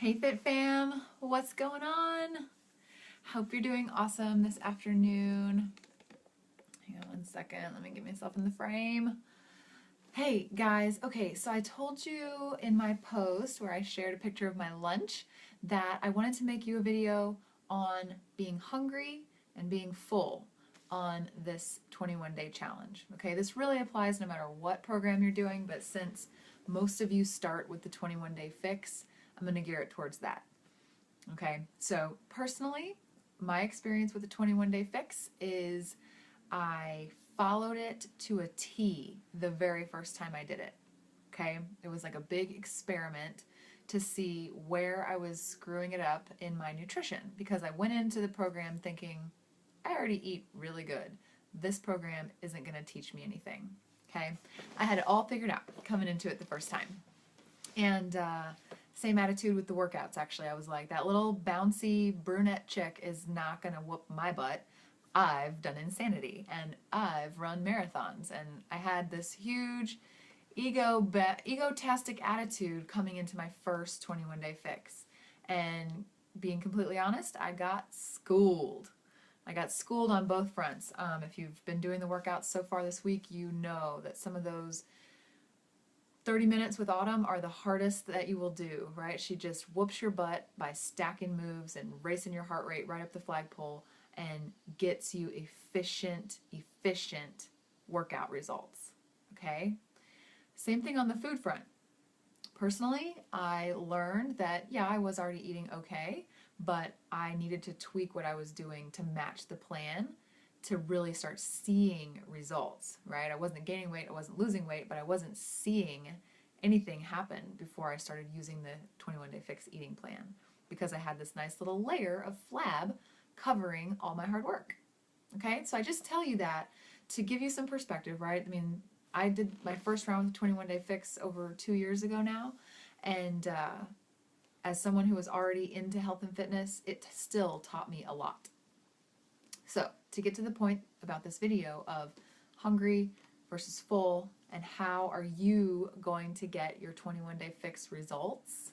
Hey Fit Fam, what's going on? Hope you're doing awesome this afternoon. Hang on one second, let me get myself in the frame. Hey guys, okay, so I told you in my post where I shared a picture of my lunch that I wanted to make you a video on being hungry and being full on this 21-day challenge. Okay, this really applies no matter what program you're doing, but since most of you start with the 21-day fix, I'm going to gear it towards that. Okay, so personally, my experience with the 21-day fix is I followed it to a T the very first time I did it. Okay, it was like a big experiment to see where I was screwing it up in my nutrition because I went into the program thinking, I already eat really good. This program isn't going to teach me anything. Okay, I had it all figured out coming into it the first time. And same attitude with the workouts, actually. I was like, that little bouncy brunette chick is not going to whoop my butt. I've done insanity, and I've run marathons, and I had this huge egotastic attitude coming into my first 21-day fix. And being completely honest, I got schooled. I got schooled on both fronts. If you've been doing the workouts so far this week, you know that some of those 30 minutes with Autumn are the hardest that you will do, right? She just whoops your butt by stacking moves and racing your heart rate right up the flagpole and gets you efficient workout results, okay? Same thing on the food front. Personally, I learned that, yeah, I was already eating okay, but I needed to tweak what I was doing to match the plan to really start seeing results, right? I wasn't gaining weight, I wasn't losing weight, but I wasn't seeing anything happen before I started using the 21-day fix eating plan because I had this nice little layer of flab covering all my hard work. Okay, so I just tell you that to give you some perspective, right? I mean, I did my first round of the 21-day fix over 2 years ago now, and as someone who was already into health and fitness, it still taught me a lot. So, to get to the point about this video of hungry versus full and how are you going to get your 21-day fix results,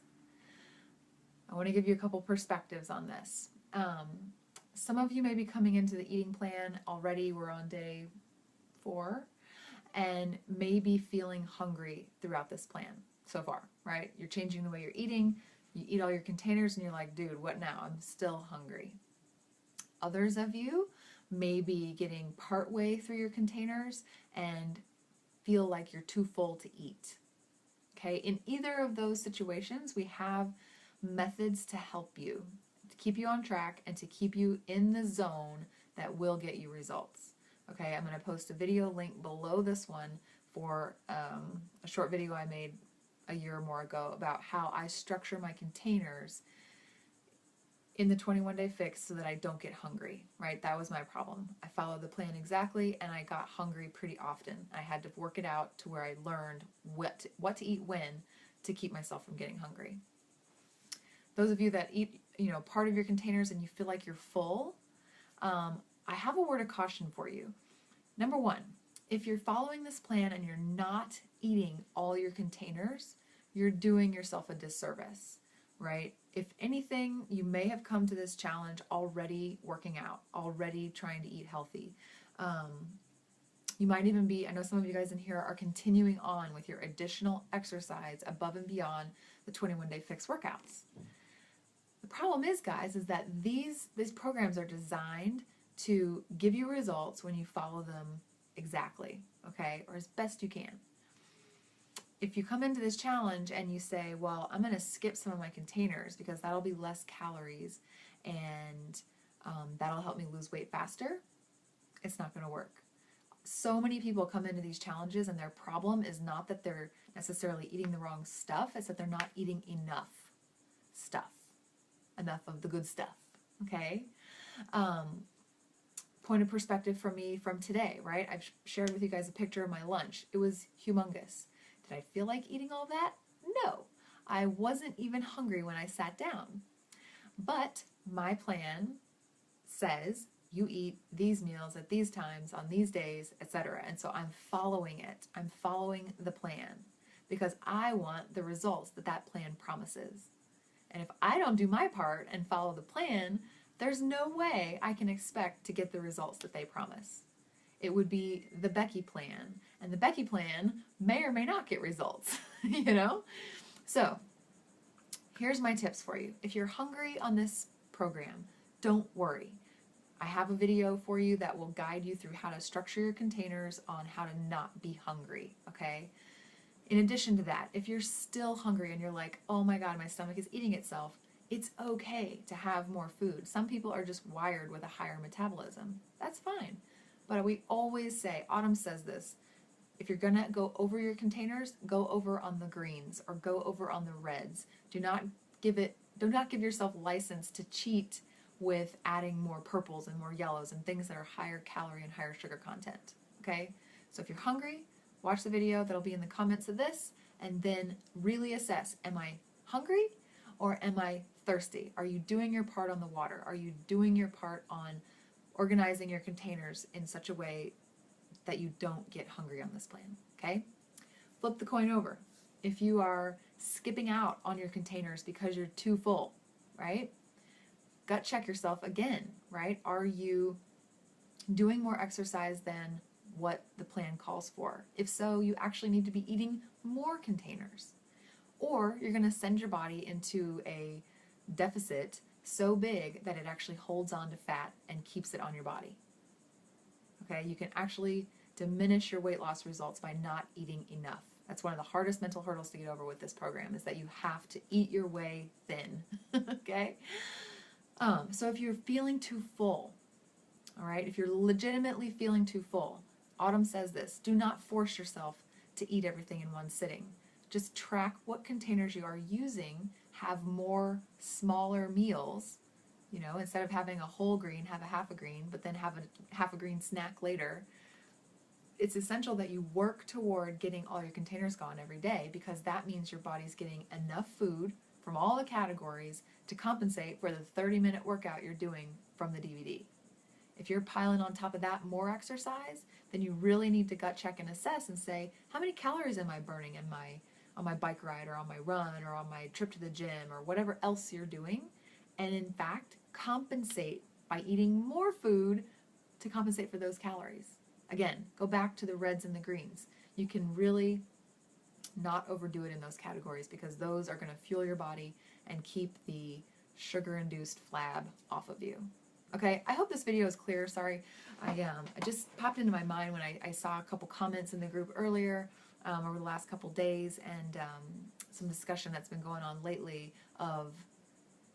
I want to give you a couple perspectives on this. Some of you may be coming into the eating plan already, we're on day 4, and may be feeling hungry throughout this plan so far, right? You're changing the way you're eating, you eat all your containers and you're like, dude, what now? I'm still hungry. Others of you may be getting partway through your containers and feel like you're too full to eat. Okay, in either of those situations, we have methods to help you, to keep you on track and to keep you in the zone that will get you results. Okay, I'm going to post a video link below this one for a short video I made a year or more ago about how I structure my containers in the 21-day fix so that I don't get hungry, right? That was my problem. I followed the plan exactly and I got hungry pretty often. I had to work it out to where I learned what to eat when to keep myself from getting hungry. Those of you that eat, part of your containers and you feel like you're full, I have a word of caution for you. Number one, if you're following this plan and you're not eating all your containers, you're doing yourself a disservice, right? If anything, you may have come to this challenge already working out, already trying to eat healthy. You might even be, I know some of you guys in here are continuing on with your additional exercise above and beyond the 21-day fix workouts. The problem is, guys, is that these programs are designed to give you results when you follow them exactly, okay, or as best you can. If you come into this challenge and you say, well, I'm going to skip some of my containers because that'll be less calories and that'll help me lose weight faster, it's not going to work. So many people come into these challenges and their problem is not that they're necessarily eating the wrong stuff, it's that they're not eating enough stuff, enough of the good stuff, okay? Point of perspective from me from today, right? I've shared with you guys a picture of my lunch. It was humongous. Did I feel like eating all that? No. I wasn't even hungry when I sat down. But my plan says you eat these meals at these times on these days, etc. And so I'm following it. I'm following the plan because I want the results that that plan promises. And if I don't do my part and follow the plan, there's no way I can expect to get the results that they promise. It would be the Becky plan, and the Becky plan may or may not get results, you know? So, here's my tips for you. If you're hungry on this program, don't worry. I have a video for you that will guide you through how to structure your containers on how to not be hungry, okay? In addition to that, if you're still hungry and you're like, oh my God, my stomach is eating itself, it's okay to have more food. Some people are just wired with a higher metabolism. That's fine. But we always say, Autumn says this, if you're gonna go over your containers, go over on the greens or go over on the reds. Do not give yourself license to cheat with adding more purples and more yellows and things that are higher calorie and higher sugar content. Okay? So if you're hungry, watch the video that'll be in the comments of this and then really assess, am I hungry or am I thirsty? Are you doing your part on the water? Are you doing your part on organizing your containers in such a way that you don't get hungry on this plan, okay? Flip the coin over. If you are skipping out on your containers because you're too full, right? Gut check yourself again, right? Are you doing more exercise than what the plan calls for? If so, you actually need to be eating more containers. Or you're going to send your body into a deficit so big that it actually holds on to fat and keeps it on your body. Okay, you can actually diminish your weight loss results by not eating enough. That's one of the hardest mental hurdles to get over with this program, is that you have to eat your way thin. Okay? So if you're feeling too full, all right, if you're legitimately feeling too full, Autumn says this, do not force yourself to eat everything in one sitting. Just track what containers you are using, have more smaller meals. You know, instead of having a whole green, have a half a green, but then have a half a green snack later. It's essential that you work toward getting all your containers gone every day, because that means your body's getting enough food from all the categories to compensate for the 30-minute workout you're doing from the DVD. If you're piling on top of that more exercise, then you really need to gut check and assess and say, how many calories am I burning on my bike ride or on my run or on my trip to the gym or whatever else you're doing? And in fact, compensate by eating more food to compensate for those calories. Again, go back to the reds and the greens. You can really not overdo it in those categories, because those are going to fuel your body and keep the sugar-induced flab off of you. Okay, I hope this video is clear. Sorry, I just popped into my mind when I saw a couple comments in the group earlier over the last couple days, and some discussion that's been going on lately of,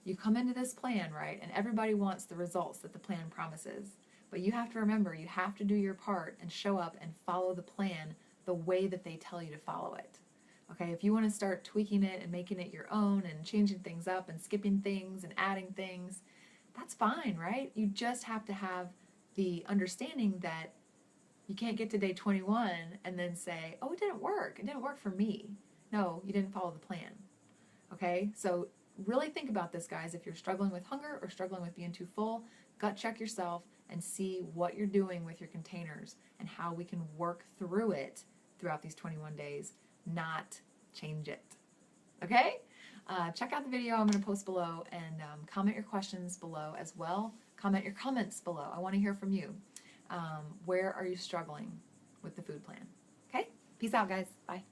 you come into this plan, right, and everybody wants the results that the plan promises. But you have to remember, you have to do your part and show up and follow the plan the way that they tell you to follow it. Okay, if you want to start tweaking it and making it your own and changing things up and skipping things and adding things, that's fine, right? You just have to have the understanding that you can't get to day 21 and then say, oh, it didn't work. It didn't work for me. No, you didn't follow the plan. Okay, so really think about this, guys. If you're struggling with hunger or struggling with being too full, gut check yourself and see what you're doing with your containers and how we can work through it throughout these 21 days, not change it. Okay? Check out the video I'm going to post below, and comment your questions below as well. Comment your comments below. I want to hear from you. Where are you struggling with the food plan? Okay? Peace out, guys. Bye.